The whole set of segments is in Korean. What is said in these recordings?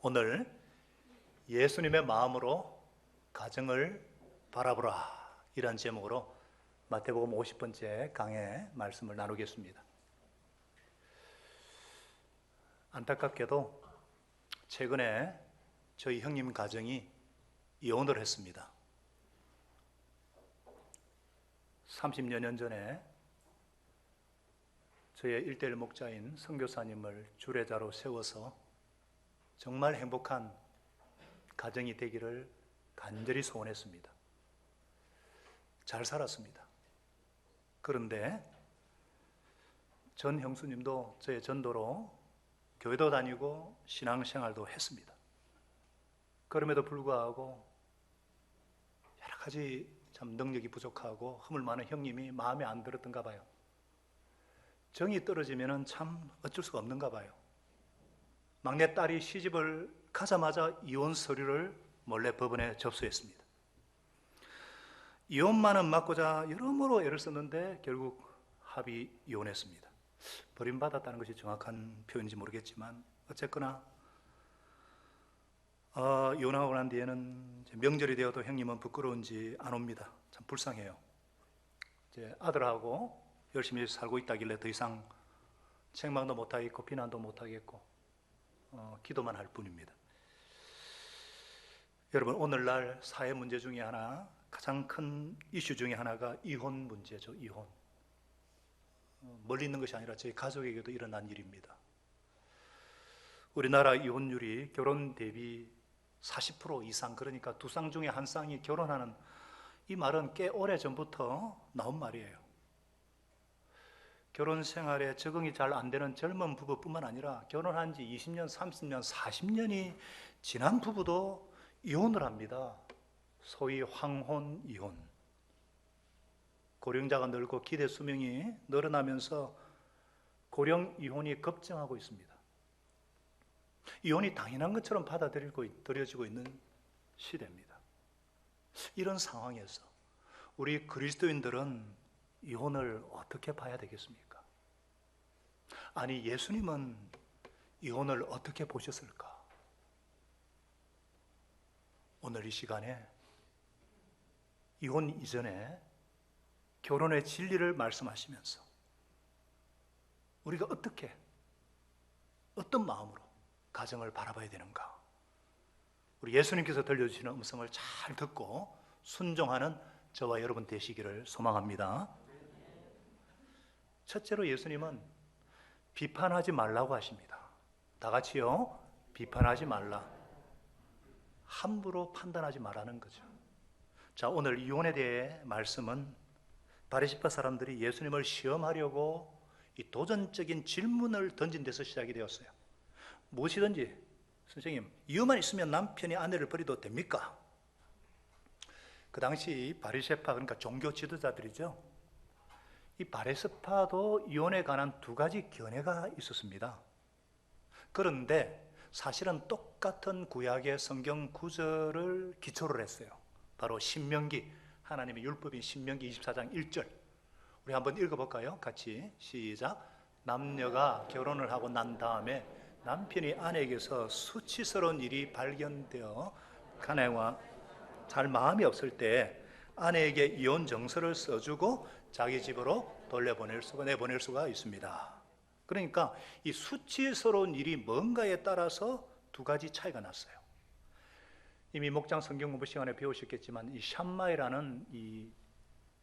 오늘 예수님의 마음으로 가정을 바라보라 이런 제목으로 마태복음 50번째 강해 말씀을 나누겠습니다. 안타깝게도 최근에 저희 형님 가정이 이혼을 했습니다. 30여 년 전에 저의 1:1 목자인 선교사님을 주례자로 세워서 정말 행복한 가정이 되기를 간절히 소원했습니다. 잘 살았습니다. 그런데 전 형수님도 저의 전도로 교회도 다니고 신앙생활도 했습니다. 그럼에도 불구하고 여러 가지 참 능력이 부족하고 허물 많은 형님이 마음에 안 들었던가 봐요. 정이 떨어지면 참 어쩔 수가 없는가 봐요. 막내딸이 시집을 가자마자 이혼 서류를 몰래 법원에 접수했습니다. 이혼만은 막고자 여러모로 애를 썼는데 결국 합의 이혼했습니다. 버림받았다는 것이 정확한 표현인지 모르겠지만 어쨌거나 이혼하고 난 뒤에는 명절이 되어도 형님은 부끄러운지 안 옵니다. 참 불쌍해요. 이제 아들하고 열심히 살고 있다길래 더 이상 책망도 못하겠고 비난도 못하겠고 기도만 할 뿐입니다. 여러분, 오늘날 사회 문제 중에 하나, 가장 큰 이슈 중에 하나가 이혼 문제죠. 이혼. 멀리 있는 것이 아니라 저희 가족에게도 일어난 일입니다. 우리나라 이혼율이 결혼 대비 40% 이상, 그러니까 두 쌍 중에 한 쌍이 결혼하는, 이 말은 꽤 오래전부터 나온 말이에요. 결혼 생활에 적응이 잘 안 되는 젊은 부부뿐만 아니라 결혼한 지 20년, 30년, 40년이 지난 부부도 이혼을 합니다. 소위 황혼 이혼. 고령자가 늘고 기대 수명이 늘어나면서 고령 이혼이 급증하고 있습니다. 이혼이 당연한 것처럼 받아들여지고 있는 시대입니다. 이런 상황에서 우리 그리스도인들은 이혼을 어떻게 봐야 되겠습니까? 아니, 예수님은 이혼을 어떻게 보셨을까? 오늘 이 시간에 이혼 이전에 결혼의 진리를 말씀하시면서 우리가 어떤 마음으로 가정을 바라봐야 되는가? 우리 예수님께서 들려주시는 음성을 잘 듣고 순종하는 저와 여러분 되시기를 소망합니다. 첫째로 예수님은 비판하지 말라고 하십니다. 다 같이요. 비판하지 말라. 함부로 판단하지 말라는 거죠. 자, 오늘 이혼에 대해 말씀은 바리새파 사람들이 예수님을 시험하려고 이 도전적인 질문을 던진 데서 시작이 되었어요. 무엇이든지, 선생님, 이유만 있으면 남편이 아내를 버려도 됩니까? 그 당시 바리새파, 그러니까 종교 지도자들이죠. 이 바리새파도 이혼에 관한 두 가지 견해가 있었습니다. 그런데 사실은 똑같은 구약의 성경 구절을 기초로 했어요. 바로 신명기, 하나님의 율법인 신명기 24장 1절. 우리 한번 읽어볼까요? 같이 시작. 남녀가 결혼을 하고 난 다음에 남편이 아내에게서 수치스러운 일이 발견되어 아내와 잘 마음이 없을 때 아내에게 이혼 정서를 써주고 자기 집으로 내보낼 수가 있습니다. 그러니까 이 수치스러운 일이 뭔가에 따라서 두 가지 차이가 났어요. 이미 목장 성경 공부 시간에 배우셨겠지만 이 샴마이라는 이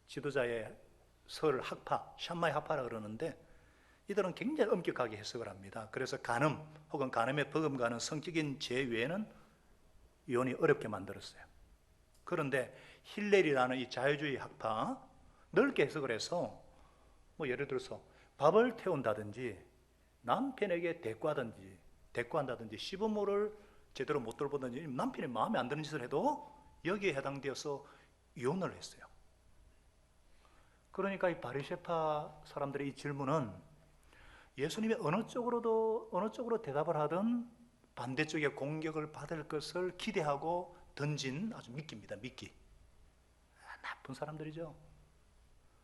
지도자의 설 학파, 샴마이 학파라 그러는데 이들은 굉장히 엄격하게 해석을 합니다. 그래서 간음 혹은 간음에 버금가는 성적인 죄 외에는 이혼이 어렵게 만들었어요. 그런데 힐렐이라는 이 자유주의 학파 넓게 해석을 해서 예를 들어서 밥을 태운다든지 남편에게 대꾸한다든지 시부모를 제대로 못 돌보든지 남편이 마음에 안 드는 짓을 해도 여기에 해당되어서 이혼을 했어요. 그러니까 이 바리새파 사람들의 이 질문은 예수님이 어느 쪽으로 대답을 하든 반대쪽에 공격을 받을 것을 기대하고 던진 아주 미끼입니다. 미끼. 나쁜 사람들이죠.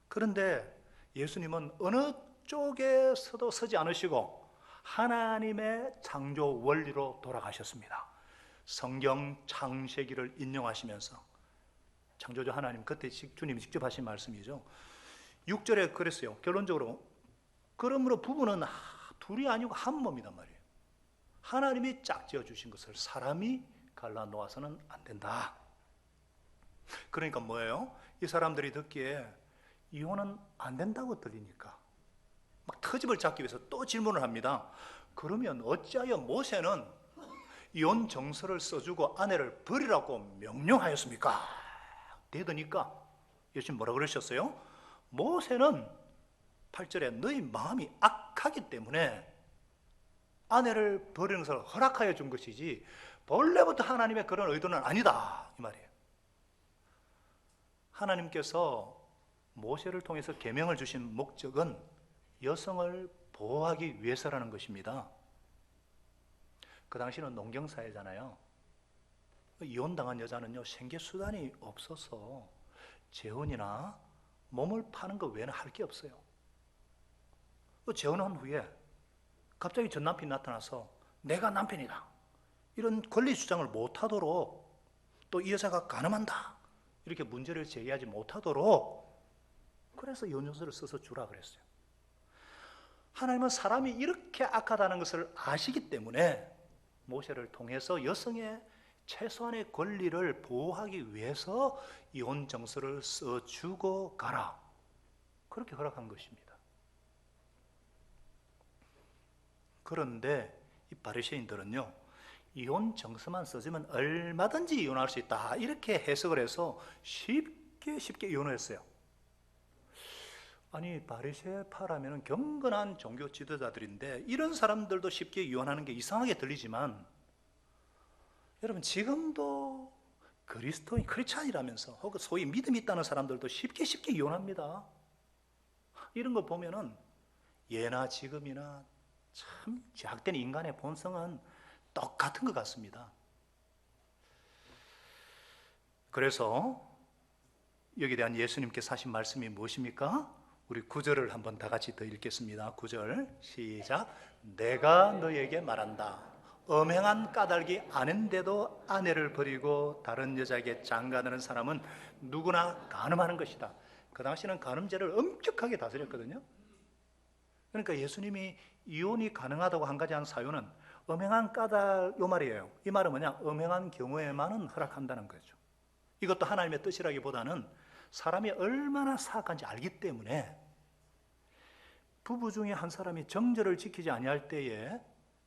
그런데 예수님은 어느 쪽에서도 서지 않으시고 하나님의 창조 원리로 돌아가셨습니다. 성경 창세기를 인용하시면서, 창조주 하나님, 그때 주님이 직접 하신 말씀이죠. 6절에 그랬어요. 결론적으로, 그러므로 부부는 둘이 아니고 한 몸이단 말이에요. 하나님이 짝지어 주신 것을 사람이 갈라 놓아서는 안 된다. 그러니까 뭐예요? 이 사람들이 듣기에 이혼은 안 된다고 들리니까 막 트집을 잡기 위해서 또 질문을 합니다. 그러면 어찌하여 모세는 이혼 정서를 써주고 아내를 버리라고 명령하였습니까? 되더니까 예수님 뭐라 그러셨어요? 모세는 8절에 너희 마음이 악하기 때문에 아내를 버리는 것을 허락하여 준 것이지 본래부터 하나님의 그런 의도는 아니다, 이 말이에요. 하나님께서 모세를 통해서 계명을 주신 목적은 여성을 보호하기 위해서라는 것입니다. 그 당시는 농경사회잖아요. 이혼당한 여자는요, 생계 수단이 없어서 재혼이나 몸을 파는 것 외에는 할 게 없어요. 재혼한 후에 갑자기 전 남편이 나타나서 내가 남편이다, 이런 권리 주장을 못하도록, 또 이 여자가 가늠한다, 이렇게 문제를 제기하지 못하도록, 그래서 이혼정서를 써서 주라 그랬어요. 하나님은 사람이 이렇게 악하다는 것을 아시기 때문에 모세를 통해서 여성의 최소한의 권리를 보호하기 위해서 이혼 정서를 써주고 가라, 그렇게 허락한 것입니다. 그런데 이 바리새인들은요, 이혼 정서만 써주면 얼마든지 이혼할 수 있다, 이렇게 해석을 해서 쉽게 이혼을 했어요. 아니, 바리새파라면 경건한 종교 지도자들인데 이런 사람들도 쉽게 이혼하는 게 이상하게 들리지만, 여러분, 지금도 그리스도인, 크리스찬이라면서 혹은 소위 믿음이 있다는 사람들도 쉽게 이혼합니다. 이런 거 보면은 예나 지금이나 참 제약된 인간의 본성은 똑같은 것 같습니다. 그래서 여기에 대한 예수님께서 하신 말씀이 무엇입니까? 우리 9절을 한번 다 같이 더 읽겠습니다. 9절 시작. 내가 너에게 말한다. 엄행한 까닭이 아닌데도 아내를 버리고 다른 여자에게 장가드는 사람은 누구나 간음하는 것이다. 그 당시는 간음죄를 엄격하게 다스렸거든요. 그러니까 예수님이 이혼이 가능하다고 한 가지 한 사유는 엄행한 까닭, 요 말이에요. 이 말은 뭐냐? 엄행한 경우에만은 허락한다는 거죠. 이것도 하나님의 뜻이라기보다는 사람이 얼마나 사악한지 알기 때문에, 부부 중에 한 사람이 정절을 지키지 아니할 때에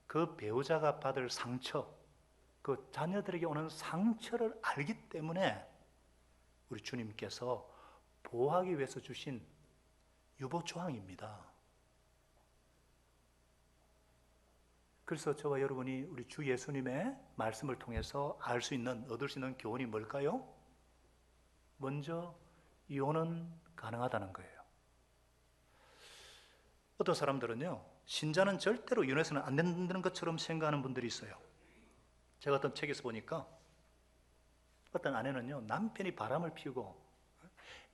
그 배우자가 받을 상처, 그 자녀들에게 오는 상처를 알기 때문에 우리 주님께서 보호하기 위해서 주신 유보조항입니다. 그래서 저와 여러분이 우리 주 예수님의 말씀을 통해서 알 수 있는, 얻을 수 있는 교훈이 뭘까요? 먼저 이혼은 가능하다는 거예요. 어떤 사람들은요, 신자는 절대로 이혼해서는 안 된다는 것처럼 생각하는 분들이 있어요. 제가 어떤 책에서 보니까 어떤 아내는요, 남편이 바람을 피우고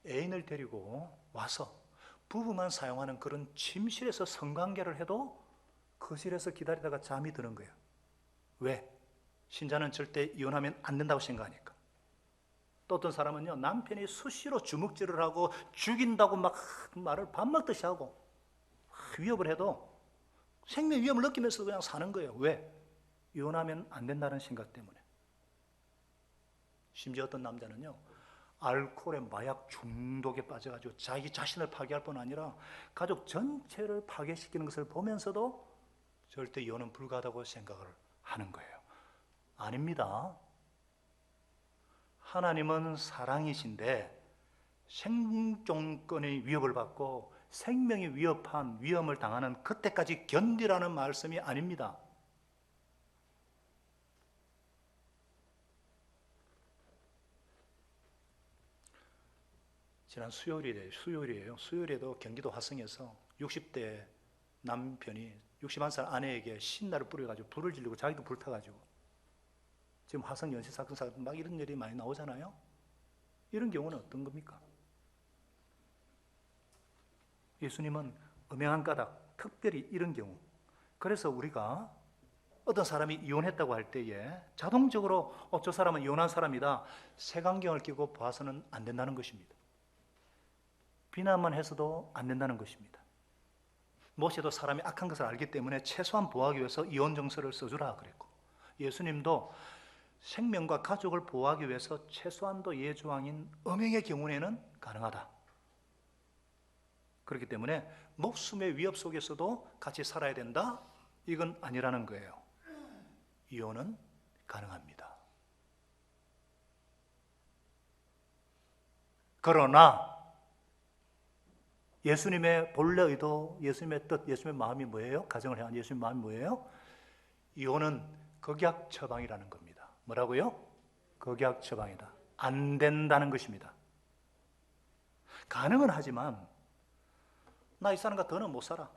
애인을 데리고 와서 부부만 사용하는 그런 침실에서 성관계를 해도 거실에서 기다리다가 잠이 드는 거예요. 왜? 신자는 절대 이혼하면 안 된다고 생각하니까. 또 어떤 사람은요, 남편이 수시로 주먹질을 하고 죽인다고 막 말을 밥 먹듯이 하고 위협을 해도 생명 위험을 느끼면서 그냥 사는 거예요. 왜? 이혼하면 안 된다는 생각 때문에. 심지어 어떤 남자는요, 알코올에 마약 중독에 빠져가지고 자기 자신을 파괴할 뿐 아니라 가족 전체를 파괴시키는 것을 보면서도 절대 이혼은 불가하다고 생각을 하는 거예요. 아닙니다. 하나님은 사랑이신데 생존권의 위협을 받고 생명이 위험을 당하는 그때까지 견디라는 말씀이 아닙니다. 지난 수요일이에요. 수요일에도 경기도 화성에서 60대 남편이 61살 아내에게 신나를 뿌려가지고 불을 지르고 자기도 불타가지고, 지금 화성 연쇄 사건 막 이런 일이 많이 나오잖아요. 이런 경우는 어떤 겁니까? 예수님은 음행한 까닭, 특별히 이런 경우, 그래서 우리가 어떤 사람이 이혼했다고 할 때에 자동적으로 저 사람은 이혼한 사람이다, 색안경을 끼고 봐서는 안 된다는 것입니다. 비난만 해서도 안 된다는 것입니다. 모세도 사람이 악한 것을 알기 때문에 최소한 보호하기 위해서 이혼 정서를 써주라 그랬고, 예수님도 생명과 가족을 보호하기 위해서 최소한도 예조항인 음행의 경우에는 가능하다. 그렇기 때문에 목숨의 위협 속에서도 같이 살아야 된다? 이건 아니라는 거예요. 이혼은 가능합니다. 그러나 예수님의 본래 의도, 예수님의 뜻, 예수님의 마음이 뭐예요? 가정을 향한 예수님의 마음이 뭐예요? 이혼은 극약 처방이라는 겁니다. 뭐라고요? 극약 처방이다. 안 된다는 것입니다. 가능은 하지만 나 이 사람과 더는 못 살아.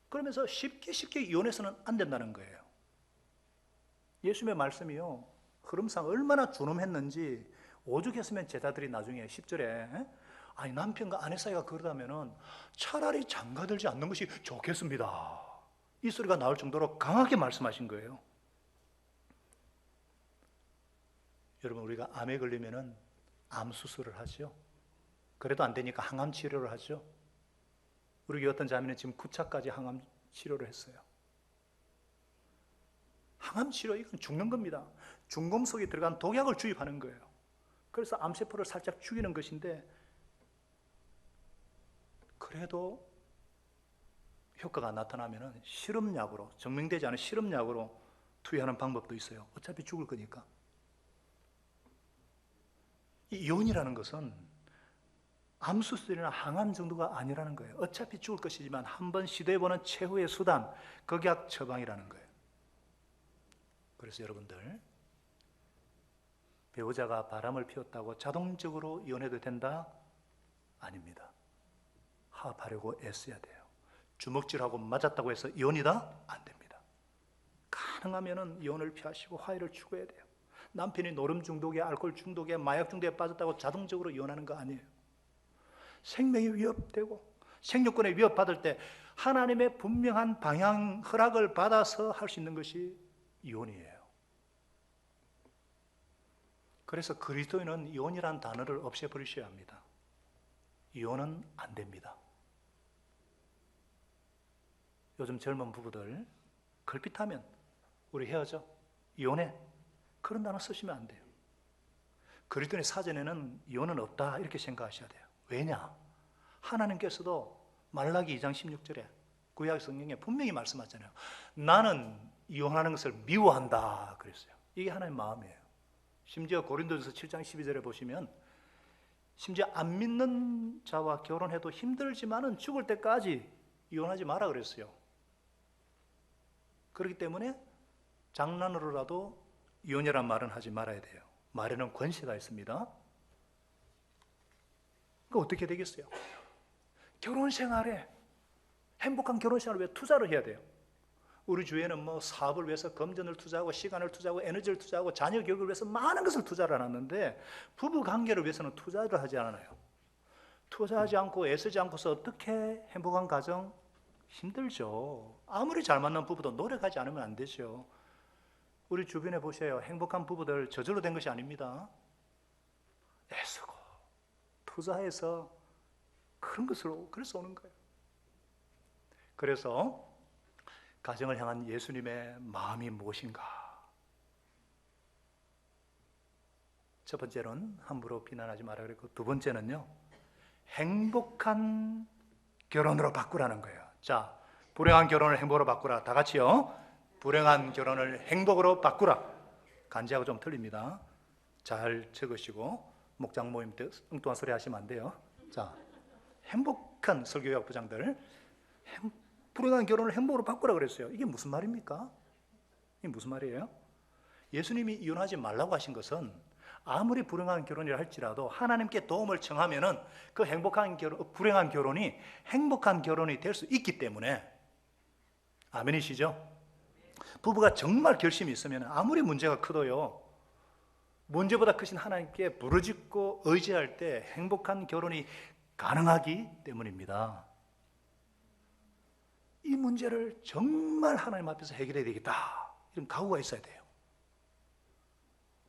그러면서 쉽게 이혼해서는 안 된다는 거예요. 예수님의 말씀이요, 흐름상 얼마나 준엄했는지, 오죽했으면 제자들이 나중에 10절에 아니 남편과 아내 사이가 그러다면은 차라리 장가들지 않는 것이 좋겠습니다, 이 소리가 나올 정도로 강하게 말씀하신 거예요. 여러분, 우리가 암에 걸리면은 암 수술을 하죠. 그래도 안 되니까 항암 치료를 하죠. 우리 교회 어떤 자매는 지금 9차까지 항암 치료를 했어요. 항암 치료, 이건 죽는 겁니다. 중금속이 들어간 독약을 주입하는 거예요. 그래서 암세포를 살짝 죽이는 것인데, 그래도 효과가 나타나면 실험약으로, 증명되지 않은 실험약으로 투여하는 방법도 있어요. 어차피 죽을 거니까. 이 이혼이라는 것은 암수술이나 항암 정도가 아니라는 거예요. 어차피 죽을 것이지만 한번 시도해보는 최후의 수단, 극약 처방이라는 거예요. 그래서 여러분들, 배우자가 바람을 피웠다고 자동적으로 이혼해도 된다? 아닙니다. 화합하려고 애써야 돼요. 주먹질하고 맞았다고 해서 이혼이다? 안 됩니다. 가능하면 이혼을 피하시고 화해를 추구해야 돼요. 남편이 노름 중독에, 알코올 중독에, 마약 중독에 빠졌다고 자동적으로 이혼하는 거 아니에요. 생명이 위협되고 생육권에 위협받을 때 하나님의 분명한 방향, 허락을 받아서 할 수 있는 것이 이혼이에요. 그래서 그리스도인은 이혼이라는 단어를 없애버리셔야 합니다. 이혼은 안 됩니다. 요즘 젊은 부부들 걸핏하면 우리 헤어져, 이혼해, 그런 단어 쓰시면 안 돼요. 그리스도인의 사전에는 이혼은 없다, 이렇게 생각하셔야 돼요. 왜냐? 하나님께서도 말라기 2장 16절에 구약 성경에 분명히 말씀하잖아요. 나는 이혼하는 것을 미워한다 그랬어요. 이게 하나님의 마음이에요. 심지어 고린도전서 7장 12절에 보시면, 심지어 안 믿는 자와 결혼해도 힘들지만은 죽을 때까지 이혼하지 마라 그랬어요. 그렇기 때문에 장난으로라도 이혼이란 말은 하지 말아야 돼요. 말에는 권세가 있습니다. 그 어떻게 되겠어요? 결혼 생활에, 행복한 결혼 생활을 왜 투자를 해야 돼요? 우리 주위에는 뭐 사업을 위해서 금전을 투자하고 시간을 투자하고 에너지를 투자하고 자녀 교육을 위해서 많은 것을 투자를 하는데, 부부 관계를 위해서는 투자를 하지 않아요. 투자하지 않고 애쓰지 않고서 어떻게 행복한 가정? 힘들죠. 아무리 잘 만난 부부도 노력하지 않으면 안 되죠. 우리 주변에 보세요. 행복한 부부들 저절로 된 것이 아닙니다. 애쓰고 투자해서 그런 것으로, 그래서 오는 거예요. 그래서 가정을 향한 예수님의 마음이 무엇인가? 첫 번째는 함부로 비난하지 마라 그랬고, 두 번째는요, 행복한 결혼으로 바꾸라는 거예요. 자, 불행한 결혼을 행복으로 바꾸라. 다 같이요. 불행한 결혼을 행복으로 바꾸라. 간지하고 좀 틀립니다. 잘 적으시고 목장 모임 때 엉뚱한 소리 하시면 안 돼요. 자, 행복한 설교학 부장들, 불행한 결혼을 행복으로 바꾸라 그랬어요. 이게 무슨 말입니까? 이게 무슨 말이에요? 예수님이 이혼하지 말라고 하신 것은 아무리 불행한 결혼이라 할지라도 하나님께 도움을 청하면은 그 행복한 결혼, 불행한 결혼이 행복한 결혼이 될 수 있기 때문에. 아멘이시죠? 부부가 정말 결심이 있으면 아무리 문제가 커도요, 문제보다 크신 하나님께 부르짖고 의지할 때 행복한 결혼이 가능하기 때문입니다. 이 문제를 정말 하나님 앞에서 해결해야 되겠다, 이런 각오가 있어야 돼요.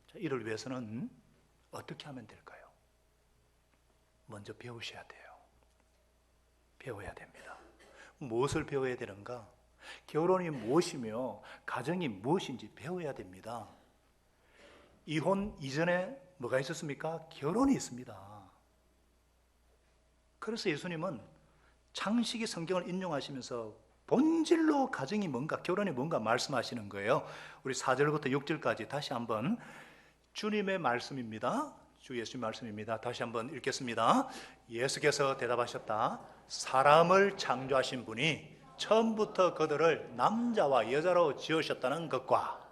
자, 이를 위해서는 어떻게 하면 될까요? 먼저 배우셔야 돼요. 배워야 됩니다. 무엇을 배워야 되는가? 결혼이 무엇이며 가정이 무엇인지 배워야 됩니다. 이혼 이전에 뭐가 있었습니까? 결혼이 있습니다. 그래서 예수님은 창세기 성경을 인용하시면서 본질로 가정이 뭔가, 결혼이 뭔가 말씀하시는 거예요. 우리 4절부터 6절까지 다시 한번 주님의 말씀입니다. 주 예수님 말씀입니다. 다시 한번 읽겠습니다. 예수께서 대답하셨다. 사람을 창조하신 분이 처음부터 그들을 남자와 여자로 지으셨다는 것과,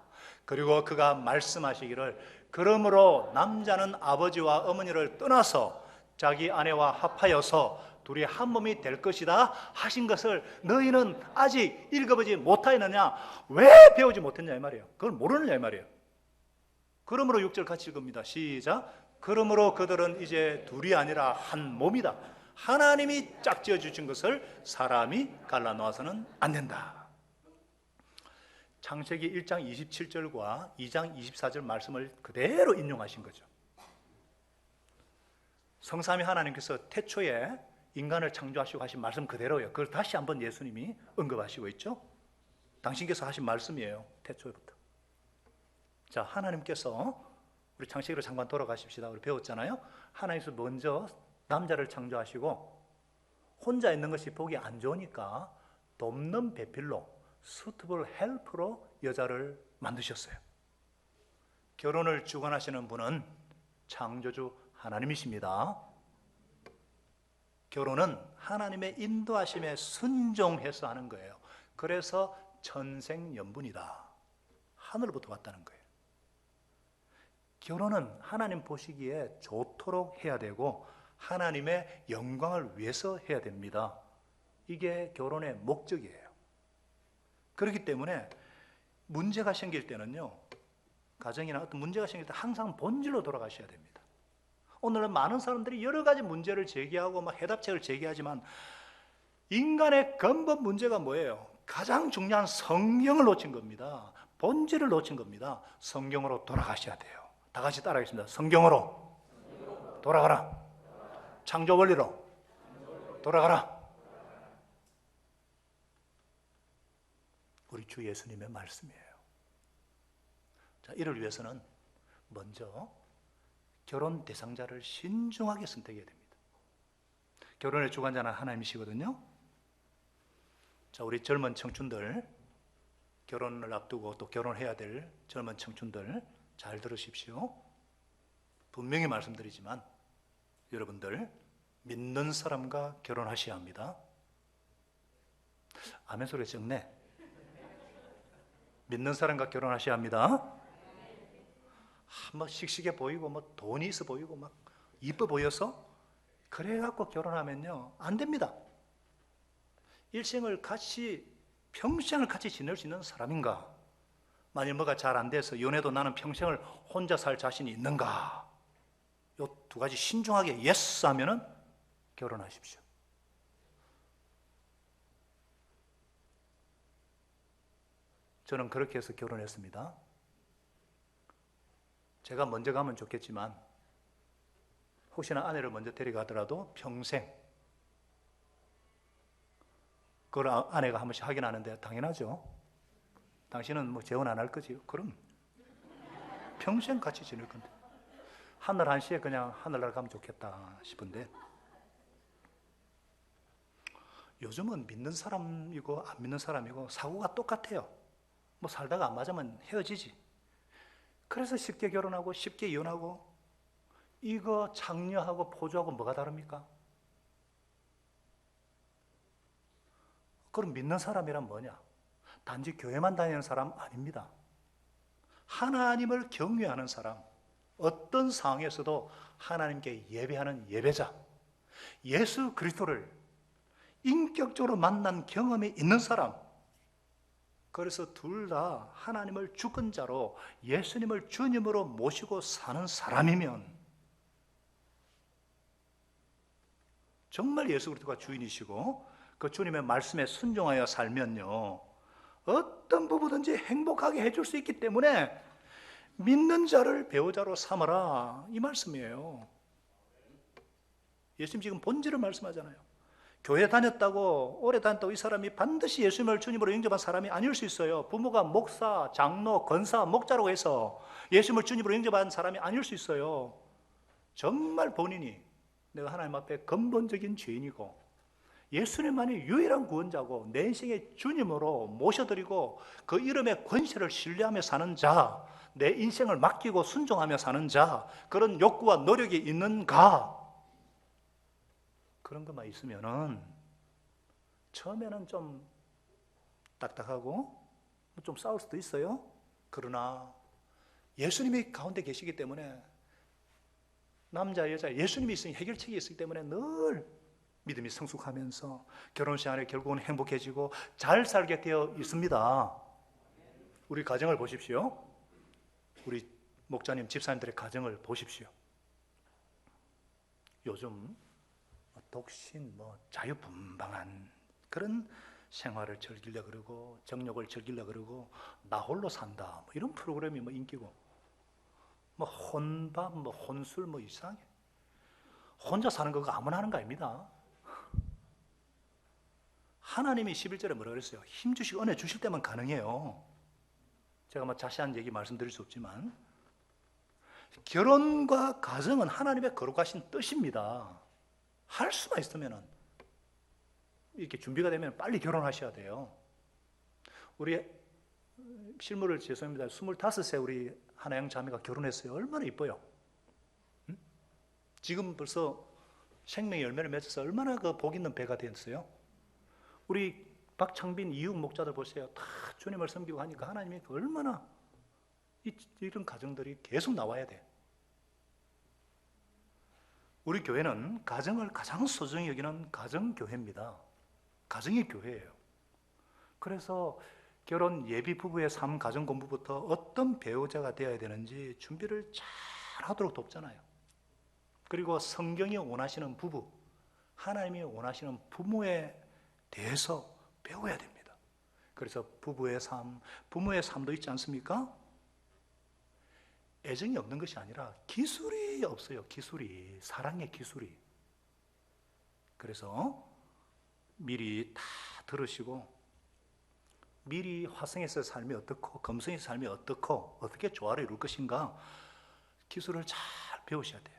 그리고 그가 말씀하시기를 그러므로 남자는 아버지와 어머니를 떠나서 자기 아내와 합하여서 둘이 한 몸이 될 것이다 하신 것을 너희는 아직 읽어보지 못하였느냐? 왜 배우지 못했냐 이 말이에요. 그걸 모르느냐 이 말이에요. 그러므로 6절 같이 읽습니다. 시작. 그러므로 그들은 이제 둘이 아니라 한 몸이다. 하나님이 짝지어 주신 것을 사람이 갈라놓아서는 안 된다. 창세기 1장 27절과 2장 24절 말씀을 그대로 인용하신 거죠. 성삼위 하나님께서 태초에 인간을 창조하시고 하신 말씀 그대로예요. 그걸 다시 한번 예수님이 언급하시고 있죠. 당신께서 하신 말씀이에요. 태초부터. 자, 하나님께서, 우리 창세기로 잠깐 돌아가십시다. 우리 배웠잖아요. 하나님께서 먼저 남자를 창조하시고 혼자 있는 것이 보기 안 좋으니까 돕는 배필로, suitable help로 여자를 만드셨어요. 결혼을 주관하시는 분은 창조주 하나님이십니다. 결혼은 하나님의 인도하심에 순종해서 하는 거예요. 그래서 천생연분이다. 하늘로부터 왔다는 거예요. 결혼은 하나님 보시기에 좋도록 해야 되고 하나님의 영광을 위해서 해야 됩니다. 이게 결혼의 목적이에요. 그렇기 때문에 문제가 생길 때는요, 가정이나 어떤 문제가 생길 때 항상 본질로 돌아가셔야 됩니다. 오늘은 많은 사람들이 여러 가지 문제를 제기하고 막 해답책을 제기하지만 인간의 근본 문제가 뭐예요? 가장 중요한 성경을 놓친 겁니다. 본질을 놓친 겁니다. 성경으로 돌아가셔야 돼요. 다 같이 따라하겠습니다. 성경으로 돌아가라. 창조 원리로 돌아가라. 우리 주 예수님의 말씀이에요. 자, 이를 위해서는 먼저 결혼 대상자를 신중하게 선택해야 됩니다. 결혼의 주관자는 하나님이시거든요. 자, 우리 젊은 청춘들, 결혼을 앞두고 또 결혼해야 될 젊은 청춘들 잘 들으십시오. 분명히 말씀드리지만 여러분들 믿는 사람과 결혼하셔야 합니다. 아멘 소리 적네. 믿는 사람과 결혼하셔야 합니다. 뭐 씩씩해 보이고 뭐 돈이 있어 보이고 막 이뻐 보여서 그래갖고 결혼하면요 안 됩니다. 일생을 같이, 평생을 같이 지낼 수 있는 사람인가? 만일 뭐가 잘 안 돼서 연애도 나는 평생을 혼자 살 자신이 있는가? 요 두 가지 신중하게 예스 하면은 결혼하십시오. 저는 그렇게 해서 결혼했습니다. 제가 먼저 가면 좋겠지만 혹시나 아내를 먼저 데려가더라도 평생, 그걸 아내가 한 번씩 하긴 하는데 당연하죠. 당신은 뭐 재혼 안 할 거지요? 그럼 평생 같이 지낼 건데 하늘 한시에 그냥 하늘나라 가면 좋겠다 싶은데 요즘은 믿는 사람이고 안 믿는 사람이고 사고가 똑같아요. 뭐 살다가 안 맞으면 헤어지지. 그래서 쉽게 결혼하고 쉽게 이혼하고, 이거 장려하고 포주하고 뭐가 다릅니까? 그럼 믿는 사람이란 뭐냐? 단지 교회만 다니는 사람 아닙니다. 하나님을 경외하는 사람, 어떤 상황에서도 하나님께 예배하는 예배자, 예수 그리스도를 인격적으로 만난 경험이 있는 사람, 그래서 둘 다 하나님을 주권자로 예수님을 주님으로 모시고 사는 사람이면 정말 예수 그리스도가 주인이시고 그 주님의 말씀에 순종하여 살면요, 어떤 부부든지 행복하게 해줄 수 있기 때문에 믿는 자를 배우자로 삼아라, 이 말씀이에요. 예수님 지금 본질을 말씀하잖아요. 교회 다녔다고, 오래 다녔다고 이 사람이 반드시 예수님을 주님으로 영접한 사람이 아닐 수 있어요. 부모가 목사, 장로, 권사, 목자라고 해서 예수님을 주님으로 영접한 사람이 아닐 수 있어요. 정말 본인이 내가 하나님 앞에 근본적인 죄인이고 예수님만이 유일한 구원자고 내 인생의 주님으로 모셔드리고 그 이름의 권세를 신뢰하며 사는 자, 내 인생을 맡기고 순종하며 사는 자, 그런 욕구와 노력이 있는가? 그런 것만 있으면은 처음에는 좀 딱딱하고 좀 싸울 수도 있어요. 그러나 예수님이 가운데 계시기 때문에, 남자 여자 예수님이 있으니 해결책이 있기 때문에 늘 믿음이 성숙하면서 결혼 생활에 결국은 행복해지고 잘 살게 되어 있습니다. 우리 가정을 보십시오. 우리 목자님, 집사님들의 가정을 보십시오. 요즘 독신, 자유분방한 그런 생활을 즐기려고 그러고 정욕을 즐기려고 그러고 나 홀로 산다, 이런 프로그램이 인기고, 혼밥, 혼술, 이상해. 혼자 사는 거 아무나 하는 거 아닙니다. 하나님이 11절에 뭐라 그랬어요? 힘 주시고 은혜 주실 때만 가능해요. 제가 자세한 얘기 말씀드릴 수 없지만 결혼과 가정은 하나님의 거룩하신 뜻입니다. 할 수만 있으면 이렇게 준비가 되면 빨리 결혼하셔야 돼요. 우리 실물을 죄송합니다. 25세 우리 하나양 자매가 결혼했어요. 얼마나 이뻐요. 응? 지금 벌써 생명의 열매를 맺어서 얼마나 그 복 있는 배가 됐어요. 우리 박창빈, 이육 목자들 보세요. 다 주님을 섬기고 하니까 하나님이 얼마나 이런 가정들이 계속 나와야 돼. 우리 교회는 가정을 가장 소중히 여기는 가정교회입니다. 가정이 교회예요. 그래서 결혼 예비 부부의 삶, 가정 공부부터 어떤 배우자가 되어야 되는지 준비를 잘 하도록 돕잖아요. 그리고 성경이 원하시는 부부, 하나님이 원하시는 부모에 대해서 배워야 됩니다. 그래서 부부의 삶, 부모의 삶도 있지 않습니까? 애정이 없는 것이 아니라 기술이 없어요. 기술이, 사랑의 기술이. 그래서 미리 다 들으시고 미리 화성에서 삶이 어떻고 금성에서 삶이 어떻고 어떻게 조화를 이룰 것인가 기술을 잘 배우셔야 돼요.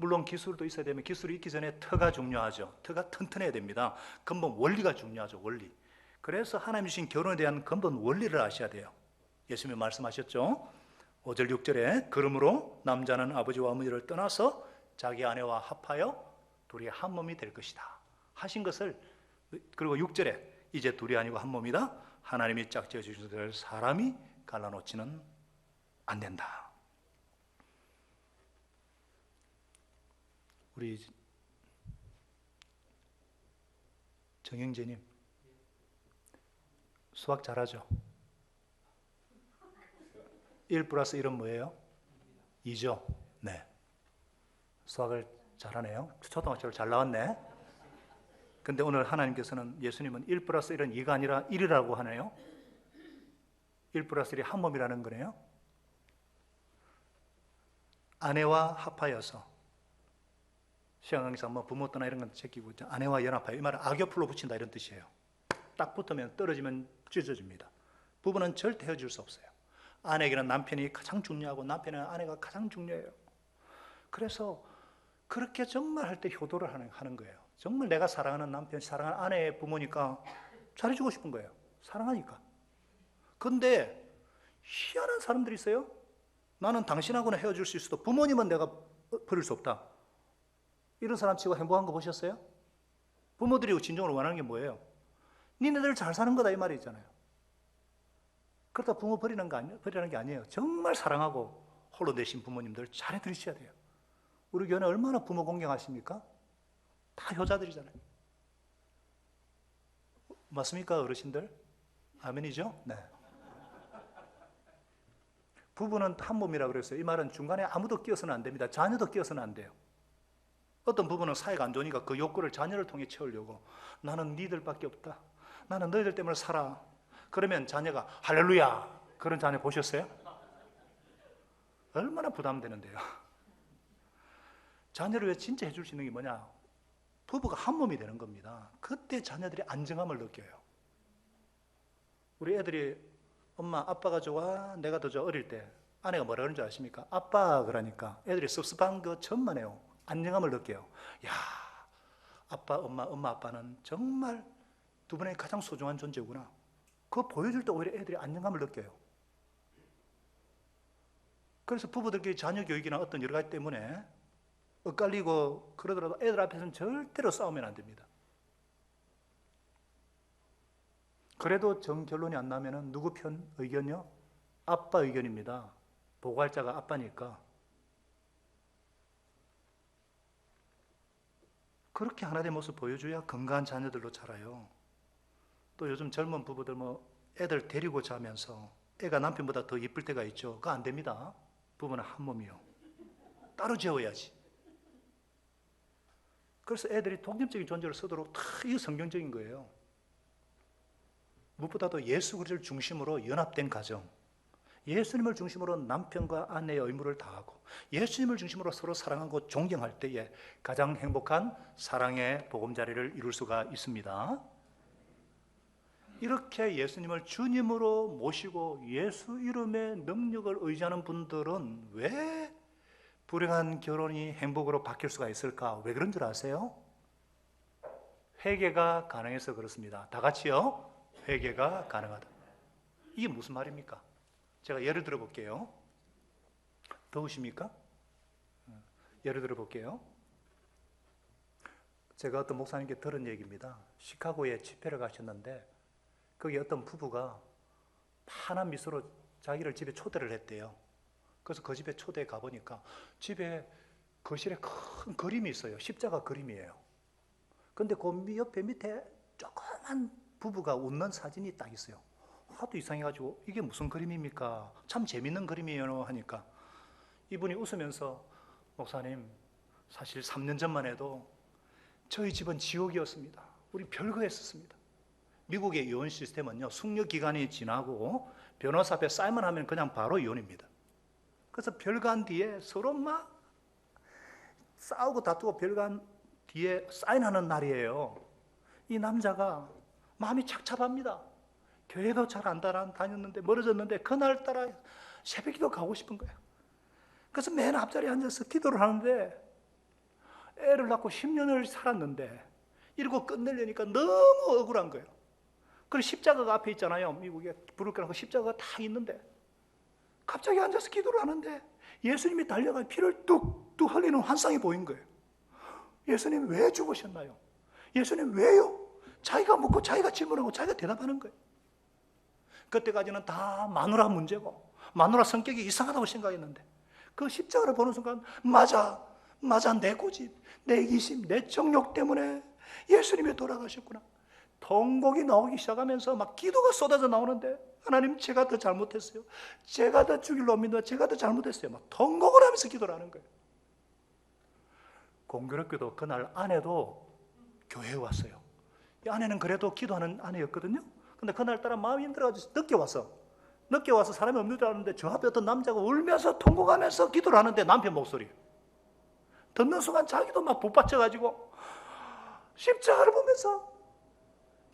물론 기술도 있어야 되면 기술이 있기 전에 터가 중요하죠. 터가 튼튼해야 됩니다. 근본 원리가 중요하죠. 원리. 그래서 하나님 주신 결혼에 대한 근본 원리를 아셔야 돼요. 예수님이 말씀하셨죠. 5절 6절에 그러므로 남자는 아버지와 어머니를 떠나서 자기 아내와 합하여 둘이 한 몸이 될 것이다 하신 것을, 그리고 6절에 이제 둘이 아니고 한 몸이다, 하나님이 짝지어 주신 것을 사람이 갈라놓지는 안 된다. 우리 정영재님 수학 잘하죠? 1 플러스 1은 뭐예요? 2죠? 네. 수학을 잘하네요. 초등학교를 잘 나왔네. 근데 오늘 하나님께서는, 예수님은 1 플러스 1은 2가 아니라 1이라고 하네요. 1 플러스 1이 한 몸이라는 거네요. 아내와 합하여서, 시험강의상 부모 떠나 이런 건 제끼고 아내와 연합하여, 이 말은 악역풀로 붙인다 이런 뜻이에요. 딱 붙으면 떨어지면 찢어집니다. 부부는 절대 헤어질 수 없어요. 아내에게는 남편이 가장 중요하고 남편은 아내가 가장 중요해요. 그래서 그렇게 정말 할 때 효도를 하는 거예요. 정말 내가 사랑하는 남편, 사랑하는 아내의 부모니까 잘해주고 싶은 거예요. 사랑하니까. 근데 희한한 사람들이 있어요. 나는 당신하고는 헤어질 수 있어도 부모님은 내가 버릴 수 없다. 이런 사람 치고 행복한 거 보셨어요? 부모들이 진정으로 원하는 게 뭐예요? 니네들 잘 사는 거다 이 말이 있잖아요. 그렇다 부모 버리는 게 아니에요. 정말 사랑하고 홀로 내신 부모님들 잘해 드리셔야 돼요. 우리 교회는 얼마나 부모 공경하십니까? 다 효자들이잖아요. 맞습니까, 어르신들? 아멘이죠? 네. 부부는 한 몸이라고 그랬어요. 이 말은 중간에 아무도 끼어서는 안 됩니다. 자녀도 끼어서는 안 돼요. 어떤 부부는 사이가 안 좋으니까 그 욕구를 자녀를 통해 채우려고 나는 니들밖에 없다. 나는 너희들 때문에 살아. 그러면 자녀가 할렐루야. 그런 자녀 보셨어요? 얼마나 부담되는데요. 자녀를 왜 진짜 해줄 수 있는 게 뭐냐? 부부가 한 몸이 되는 겁니다. 그때 자녀들이 안정감을 느껴요. 우리 애들이 엄마 아빠가 좋아 내가 더 좋아 어릴 때 아내가 뭐라 그러는 줄 아십니까? 아빠 그러니까 애들이 섭섭한 거 천만에요. 안정감을 느껴요. 야, 아빠 엄마 아빠는 정말 두 분의 가장 소중한 존재구나. 그거 보여줄 때 오히려 애들이 안정감을 느껴요. 그래서 부부들끼리 자녀 교육이나 어떤 여러 가지 때문에 엇갈리고 그러더라도 애들 앞에서는 절대로 싸우면 안 됩니다. 그래도 정결론이 안 나면은 누구 편 의견이요? 아빠 의견입니다. 보고할자가 아빠니까. 그렇게 하나님의 모습 보여줘야 건강한 자녀들로 자라요. 또 요즘 젊은 부부들 애들 데리고 자면서 애가 남편보다 더 예쁠 때가 있죠. 그거 안 됩니다. 부부는 한 몸이요. 따로 재워야지. 그래서 애들이 독립적인 존재를 쓰도록 다 이게 성경적인 거예요. 무엇보다도 예수 그리스도를 중심으로 연합된 가정, 예수님을 중심으로 남편과 아내의 의무를 다하고 예수님을 중심으로 서로 사랑하고 존경할 때에 가장 행복한 사랑의 보금자리를 이룰 수가 있습니다. 이렇게 예수님을 주님으로 모시고 예수 이름의 능력을 의지하는 분들은 왜 불행한 결혼이 행복으로 바뀔 수가 있을까? 왜 그런 줄 아세요? 회개가 가능해서 그렇습니다. 다 같이요. 회개가 가능하다. 이게 무슨 말입니까? 제가 예를 들어 볼게요. 더우십니까? 예를 들어 볼게요. 제가 어떤 목사님께 들은 얘기입니다. 시카고에 집회를 가셨는데 거기 어떤 부부가 환한 미소로 자기를 집에 초대를 했대요. 그래서 그 집에 초대해 가보니까 집에 거실에 큰 그림이 있어요. 십자가 그림이에요. 근데 그 옆에 밑에 조그만 부부가 웃는 사진이 딱 있어요. 하도 이상해가지고 이게 무슨 그림입니까? 참 재밌는 그림이에요 하니까 이분이 웃으면서 목사님 사실 3년 전만 해도 저희 집은 지옥이었습니다. 우리 별거 했었습니다. 미국의 이혼 시스템은요, 숙려 기간이 지나고 변호사 앞에 사인만 하면 그냥 바로 이혼입니다. 그래서 별거한 뒤에 서로 막 싸우고 다투고 별거한 뒤에 사인하는 날이에요. 이 남자가 마음이 착잡합니다. 교회도 잘 안 다녔는데 멀어졌는데 그날따라 새벽기도 가고 싶은 거예요. 그래서 맨 앞자리에 앉아서 기도를 하는데 애를 낳고 10년을 살았는데 이러고 끝내려니까 너무 억울한 거예요. 그리고 십자가가 앞에 있잖아요. 미국에 불을 켜놓고 십자가가 다 있는데 갑자기 앉아서 기도를 하는데 예수님이 달려가 피를 뚝뚝 흘리는 환상이 보인 거예요. 예수님 왜 죽으셨나요? 예수님 왜요? 자기가 묻고 자기가 질문하고 자기가 대답하는 거예요. 그때까지는 다 마누라 문제고 마누라 성격이 이상하다고 생각했는데 그 십자가를 보는 순간 맞아 내 고집, 내 이기심, 내 정욕 때문에 예수님이 돌아가셨구나. 통곡이 나오기 시작하면서 막 기도가 쏟아져 나오는데 하나님 제가 더 잘못했어요. 제가 더 죽일 놈입니다. 제가 더 잘못했어요. 막 통곡을 하면서 기도를 하는 거예요. 공교롭게도 그날 아내도 교회에 왔어요. 이 아내는 그래도 기도하는 아내였거든요. 근데 그날따라 마음이 힘들어가지고 늦게 와서 사람이 없는 줄 알았는데 저 앞에 어떤 남자가 울면서 통곡하면서 기도를 하는데 남편 목소리 듣는 순간 자기도 막 북받쳐가지고 십자가를 보면서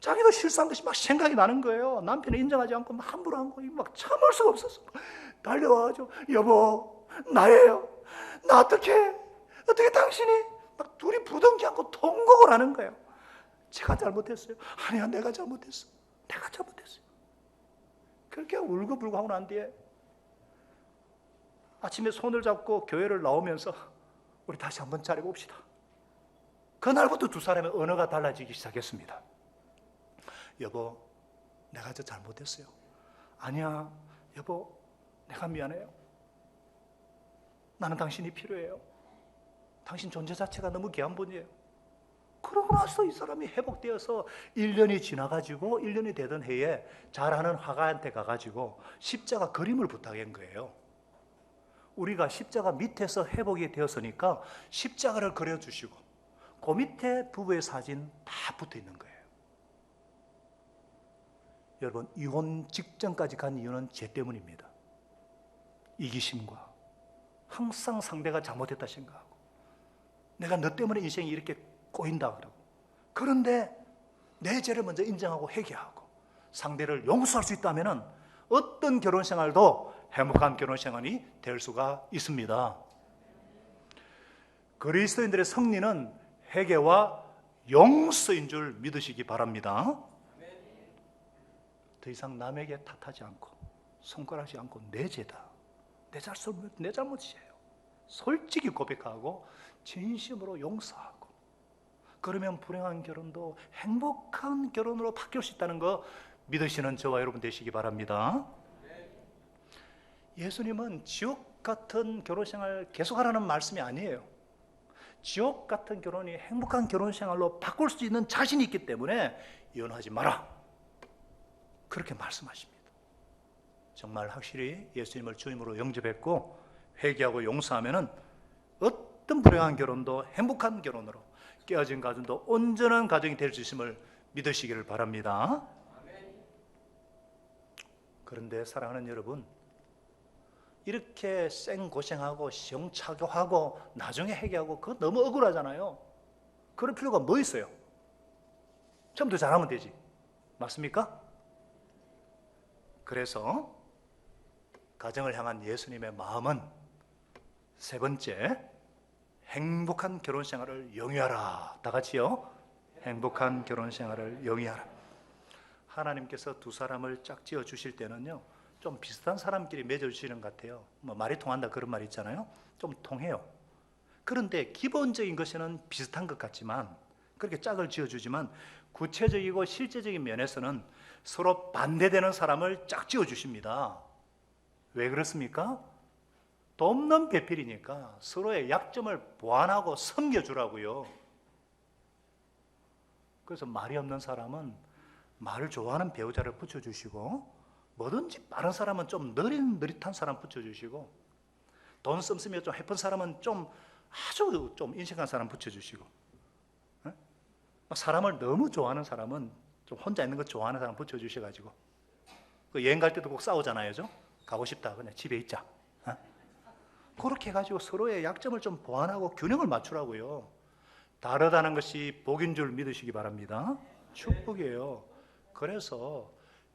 자기도 실수한 것이 막 생각이 나는 거예요. 남편이 인정하지 않고 막 함부로 한 거 막 참을 수가 없었어. 달려와가지고 여보 나예요. 나 어떻게 당신이 막 둘이 부둥켜 안고 통곡을 하는 거예요. 제가 잘못했어요. 아니야 내가 잘못했어. 그렇게 울고불고 하고 난 뒤에 아침에 손을 잡고 교회를 나오면서 우리 다시 한번 잘해봅시다. 그날부터 두 사람의 언어가 달라지기 시작했습니다. 여보 내가 저 잘못했어요. 아니야 여보 내가 미안해요. 나는 당신이 필요해요. 당신 존재 자체가 너무 귀한 분이에요. 그러고 나서 이 사람이 회복되어서 1년이 지나가지고 1년이 되던 해에 잘하는 화가한테 가가지고 십자가 그림을 부탁한 거예요. 우리가 십자가 밑에서 회복이 되었으니까 십자가를 그려주시고 그 밑에 부부의 사진 다 붙어 있는 거예요. 여러분, 이혼 직전까지 간 이유는 죄 때문입니다. 이기심과 항상 상대가 잘못했다 생각하고 내가 너 때문에 인생이 이렇게 꼬인다 그러고, 그런데 내 죄를 먼저 인정하고 회개하고 상대를 용서할 수 있다면 어떤 결혼생활도 행복한 결혼생활이 될 수가 있습니다. 그리스도인들의 승리는 회개와 용서인 줄 믿으시기 바랍니다. 더 이상 남에게 탓하지 않고 손가락하지 않고 내 죄다, 내 잘못이에요, 솔직히 고백하고 진심으로 용서하고, 그러면 불행한 결혼도 행복한 결혼으로 바뀔 수 있다는 거 믿으시는 저와 여러분 되시기 바랍니다. 예수님은 지옥 같은 결혼생활 계속하라는 말씀이 아니에요. 지옥 같은 결혼이 행복한 결혼생활로 바꿀 수 있는 자신이 있기 때문에 이혼하지 마라, 그렇게 말씀하십니다. 정말 확실히 예수님을 주님으로 영접했고 회개하고 용서하면은 어떤 불행한 결혼도 행복한 결혼으로, 깨어진 가정도 온전한 가정이 될 수 있음을 믿으시기를 바랍니다. 그런데 사랑하는 여러분, 이렇게 생고생하고 시험착오하고 나중에 회개하고 그거 너무 억울하잖아요. 그럴 필요가 뭐 있어요? 처음부터 잘하면 되지, 맞습니까? 그래서 가정을 향한 예수님의 마음은 세 번째, 행복한 결혼생활을 영위하라. 다 같이요. 행복한 결혼생활을 영위하라. 하나님께서 두 사람을 짝지어 주실 때는요, 좀 비슷한 사람끼리 맺어주시는 것 같아요. 뭐 말이 통한다 그런 말 있잖아요. 좀 통해요. 그런데 기본적인 것에는 비슷한 것 같지만, 그렇게 짝을 지어주지만 구체적이고 실제적인 면에서는 서로 반대되는 사람을 짝지어 주십니다. 왜 그렇습니까? 돈 없는 배필이니까 서로의 약점을 보완하고 섬겨주라고요. 그래서 말이 없는 사람은 말을 좋아하는 배우자를 붙여주시고, 뭐든지 빠른 사람은 좀 느릿느릿한 사람 붙여주시고, 돈 씀씀이가 좀 해픈 사람은 좀 아주 좀 인식한 사람 붙여주시고, 사람을 너무 좋아하는 사람은 좀 혼자 있는 거 좋아하는 사람 붙여주셔가지고, 그 여행 갈 때도 꼭 싸우잖아요. 가고 싶다, 그냥 집에 있자. 그렇게 해가지고 서로의 약점을 좀 보완하고 균형을 맞추라고요. 다르다는 것이 복인 줄 믿으시기 바랍니다. 축복이에요. 그래서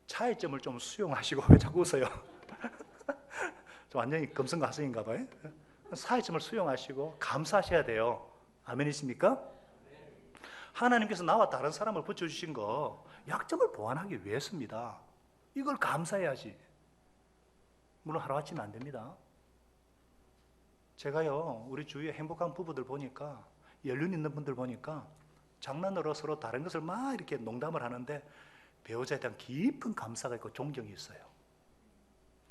차이점을 좀 수용하시고, 왜 자꾸 웃어요? 완전히 금성가성인가 봐요. 차이점을 수용하시고 감사하셔야 돼요. 아멘이십니까? 하나님께서 나와 다른 사람을 붙여주신 거 약점을 보완하기 위해서입니다. 이걸 감사해야지. 물론 하루아침에 안 됩니다. 제가요, 우리 주위에 행복한 부부들 보니까, 연륜 있는 분들 보니까 장난으로 서로 다른 것을 막 이렇게 농담을 하는데 배우자에 대한 깊은 감사가 있고 존경이 있어요.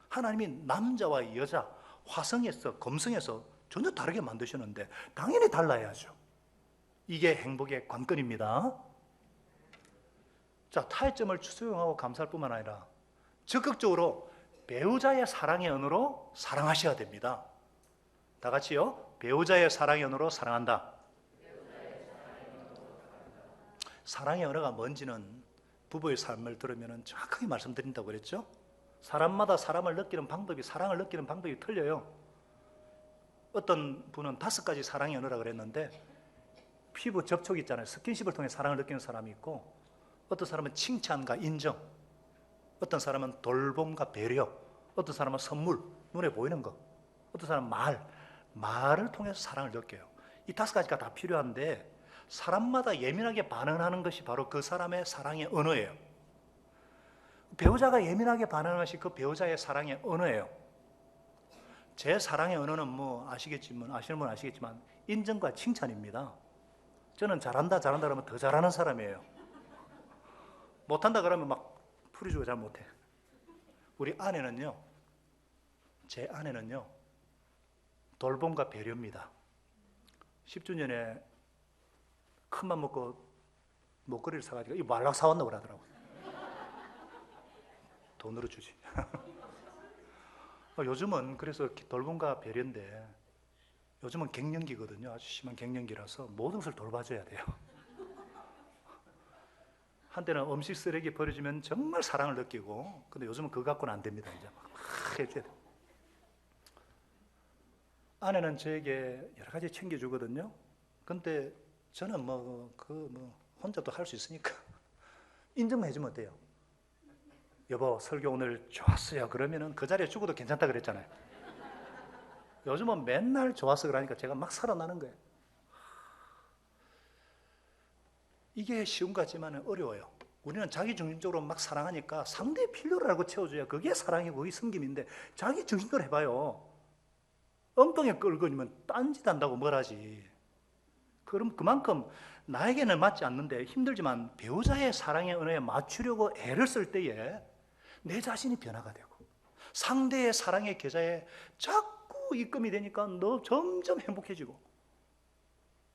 하나님이 남자와 여자, 화성에서 검성에서 전혀 다르게 만드셨는데 당연히 달라야죠. 이게 행복의 관건입니다. 자, 타협점을 수용하고 감사할 뿐만 아니라 적극적으로 배우자의 사랑의 언어로 사랑하셔야 됩니다. 다 같이요. 배우자의 사랑의 언어로 사랑한다. 사랑의 언어가 뭔지는 부부의 삶을 들으면 정확하게 말씀드린다고 그랬죠. 사람마다 사랑을 느끼는 방법이 틀려요. 어떤 분은 5가지 사랑의 언어라 그랬는데, 피부 접촉 있잖아요. 스킨십을 통해 사랑을 느끼는 사람이 있고, 어떤 사람은 칭찬과 인정, 어떤 사람은 돌봄과 배려, 어떤 사람은 선물, 눈에 보이는 것, 어떤 사람은 말을 통해서 사랑을 느껴요. 이 5가지가 다 필요한데 사람마다 예민하게 반응하는 것이 바로 그 사람의 사랑의 언어예요. 배우자가 예민하게 반응하는 것이 그 배우자의 사랑의 언어예요. 제 사랑의 언어는 아시는 분 아시겠지만 인정과 칭찬입니다. 저는 잘한다 그러면 더 잘하는 사람이에요. 못한다 그러면 막 풀어주고 잘 못해. 우리 아내는요, 제 아내는요, 돌봄과 배려입니다. 10주년에 큰맘 먹고 목걸이를 사가지고 이 말락 사왔다고 그러더라고요. 돈으로 주지. 요즘은 그래서 돌봄과 배려인데 요즘은 갱년기거든요. 아주 심한 갱년기라서 모든 것을 돌봐줘야 돼요. 한때는 음식 쓰레기 버려주면 정말 사랑을 느끼고, 근데 요즘은 그거 갖고는 안 됩니다. 이제 막 해줘야 돼요. 아내는 저에게 여러 가지 챙겨주거든요. 근데 저는 혼자도 할 수 있으니까 인정만 해주면 어때요? 여보, 설교 오늘 좋았어요. 그러면은 그 자리에 죽어도 괜찮다 그랬잖아요. 요즘은 맨날 좋았어 그러니까 제가 막 살아나는 거예요. 이게 쉬운 것 같지만 어려워요. 우리는 자기 중심적으로 막 사랑하니까 상대의 필요를 알고 채워줘야 그게 사랑이고 그게 섬김인데, 자기 중심적으로 해봐요. 엉덩이에 끌거리면 딴짓 한다고 뭘 하지. 그럼 그만큼 나에게는 맞지 않는데 힘들지만 배우자의 사랑의 은혜에 맞추려고 애를 쓸 때에 내 자신이 변화가 되고 상대의 사랑의 계좌에 자꾸 입금이 되니까 너 점점 행복해지고,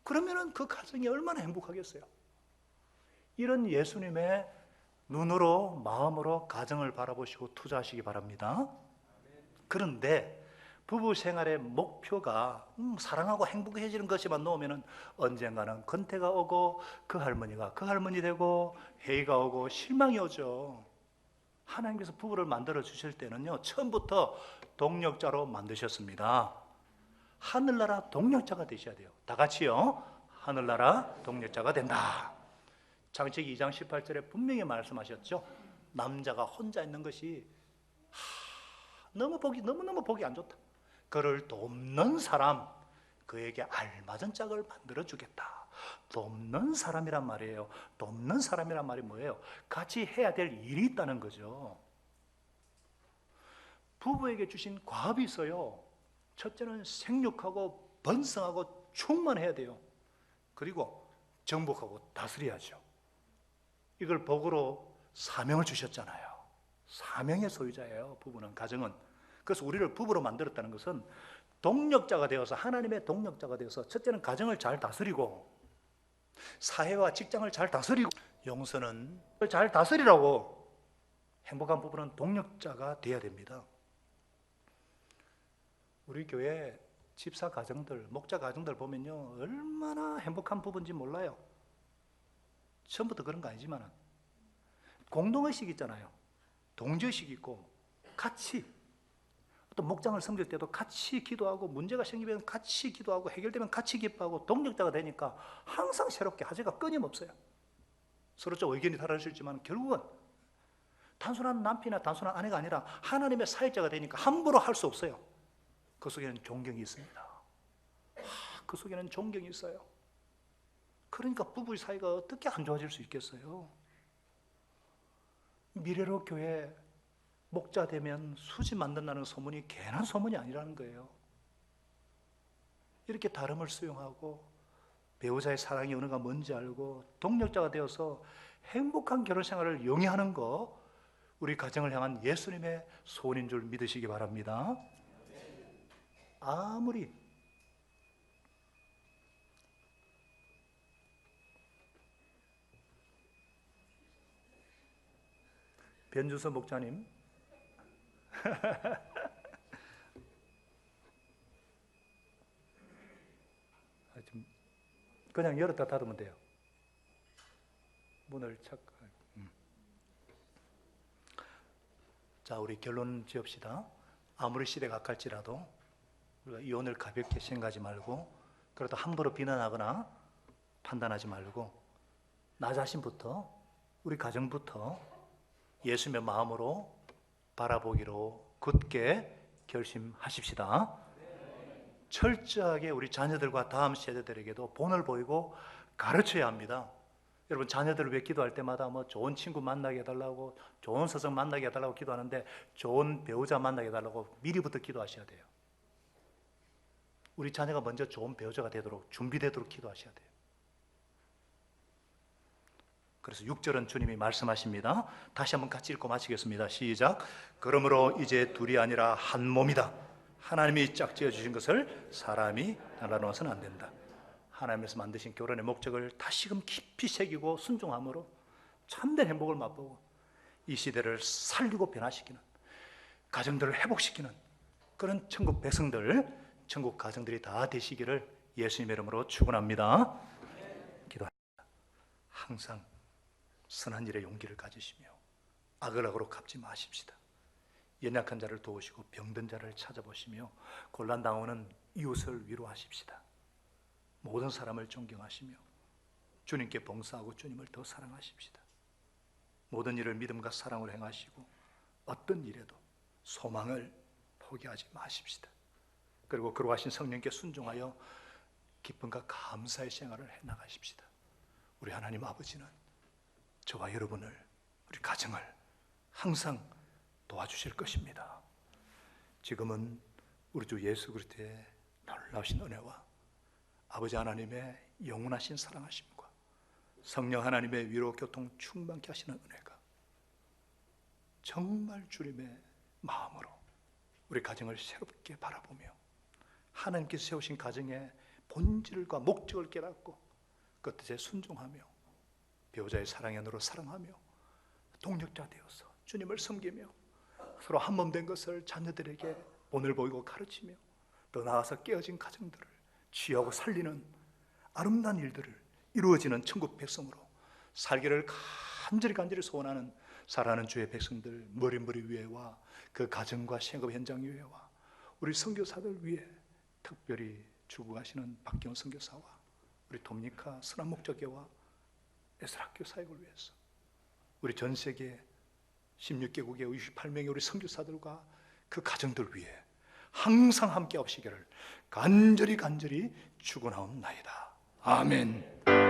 그러면은 그 가정이 얼마나 행복하겠어요. 이런 예수님의 눈으로 마음으로 가정을 바라보시고 투자하시기 바랍니다. 그런데 부부 생활의 목표가 사랑하고 행복해지는 것이만 놓으면 언젠가는 건태가 오고 그 할머니가 그 할머니 되고 회의가 오고 실망이 오죠. 하나님께서 부부를 만들어 주실 때는요, 처음부터 동력자로 만드셨습니다. 하늘나라 동력자가 되셔야 돼요. 다 같이요. 하늘나라 동력자가 된다. 창세기 2장 18절에 분명히 말씀하셨죠. 남자가 혼자 있는 것이 너무너무 보기 안 좋다. 그를 돕는 사람, 그에게 알맞은 짝을 만들어 주겠다. 돕는 사람이란 말이에요. 돕는 사람이란 말이 뭐예요? 같이 해야 될 일이 있다는 거죠. 부부에게 주신 과업이 있어요. 첫째는 생육하고 번성하고 충만해야 돼요. 그리고 정복하고 다스려야죠. 이걸 복으로 사명을 주셨잖아요. 사명의 소유자예요. 부부는, 가정은. 그래서 우리를 부부로 만들었다는 것은 동력자가 되어서, 하나님의 동력자가 되어서 첫째는 가정을 잘 다스리고 사회와 직장을 잘 다스리고 용서는 잘 다스리라고. 행복한 부부는 동력자가 되어야 됩니다. 우리 교회 집사 가정들, 목자 가정들 보면요, 얼마나 행복한 부부인지 몰라요. 처음부터 그런 거 아니지만 공동의식 있잖아요. 동조의식 있고 같이 또 목장을 섬길 때도 같이 기도하고, 문제가 생기면 같이 기도하고, 해결되면 같이 기뻐하고, 동력자가 되니까 항상 새롭게 화제가 끊임없어요. 서로 좀 의견이 다르실지만 결국은 단순한 남편이나 단순한 아내가 아니라 하나님의 사역자가 되니까 함부로 할 수 없어요. 그 속에는 존경이 있습니다. 그 속에는 존경이 있어요. 그러니까 부부의 사이가 어떻게 안 좋아질 수 있겠어요? 미래로 교회 목자 되면 수지 만든다는 소문이 괜한 소문이 아니라는 거예요. 이렇게 다름을 수용하고 배우자의 사랑이 어느가 뭔지 알고 동력자가 되어서 행복한 결혼 생활을 영위하는 거, 우리 가정을 향한 예수님의 소원인 줄 믿으시기 바랍니다. 아무리 변주서 목자님 그냥 열었다 닫으면 돼요. 문을 자, 우리 결론 지읍시다. 아무리 시대가 악할지라도 우리가 이혼을 가볍게 생각하지 말고, 그래도 함부로 비난하거나 판단하지 말고 나 자신부터, 우리 가정부터 예수님의 마음으로 바라보기로 굳게 결심하십시다. 철저하게 우리 자녀들과 다음 세대들에게도 본을 보이고 가르쳐야 합니다. 여러분, 자녀들을 위해 기도할 때마다 좋은 친구 만나게 해달라고, 좋은 스승 만나게 해달라고 기도하는데 좋은 배우자 만나게 해달라고 미리부터 기도하셔야 돼요. 우리 자녀가 먼저 좋은 배우자가 되도록 준비되도록 기도하셔야 돼요. 그래서 6절은 주님이 말씀하십니다. 다시 한번 같이 읽고 마치겠습니다. 시작. 그러므로 이제 둘이 아니라 한 몸이다. 하나님이 짝지어 주신 것을 사람이 나눠서는 안 된다. 하나님께서 만드신 결혼의 목적을 다시금 깊이 새기고 순종함으로 참된 행복을 맛보고 이 시대를 살리고 변화시키는, 가정들을 회복시키는 그런 천국 백성들, 천국 가정들이 다 되시기를 예수님의 이름으로 축원합니다. 기도합니다. 항상 선한 일에 용기를 가지시며 악을 악으로 갚지 마십시다. 연약한 자를 도우시고 병든 자를 찾아보시며 곤란당하는 이웃을 위로하십시다. 모든 사람을 존경하시며 주님께 봉사하고 주님을 더 사랑하십시다. 모든 일을 믿음과 사랑으로 행하시고 어떤 일에도 소망을 포기하지 마십시다. 그리고 그러하신 성령께 순종하여 기쁨과 감사의 생활을 해나가십시다. 우리 하나님 아버지는 저와 여러분을, 우리 가정을 항상 도와주실 것입니다. 지금은 우리 주 예수 그리스도의 놀라우신 은혜와 아버지 하나님의 영원하신 사랑하심과 성령 하나님의 위로 교통 충만케 하시는 은혜가 정말 주님의 마음으로 우리 가정을 새롭게 바라보며 하나님께서 세우신 가정의 본질과 목적을 깨닫고 그 뜻에 순종하며 배우자의 사랑의 눈으로 사랑하며 동력자 되어서 주님을 섬기며 서로 한 몸 된 것을 자녀들에게 본을 보이고 가르치며 더 나아가서 깨어진 가정들을 치유하고 살리는 아름다운 일들을 이루어지는 천국 백성으로 살기를 간절히 소원하는 사랑하는 주의 백성들 머리머리 위에와 그 가정과 생업 현장 위에와 우리 선교사들 위에 특별히 주구하시는 박기원 선교사와 우리 돕니까 선한목적교와 에스라학교 사역을 위해서 우리 전 세계 16개국의 68명의 우리 선교사들과 그 가정들 위해 항상 함께 하시기를 간절히 축원하옵나이다. 아멘.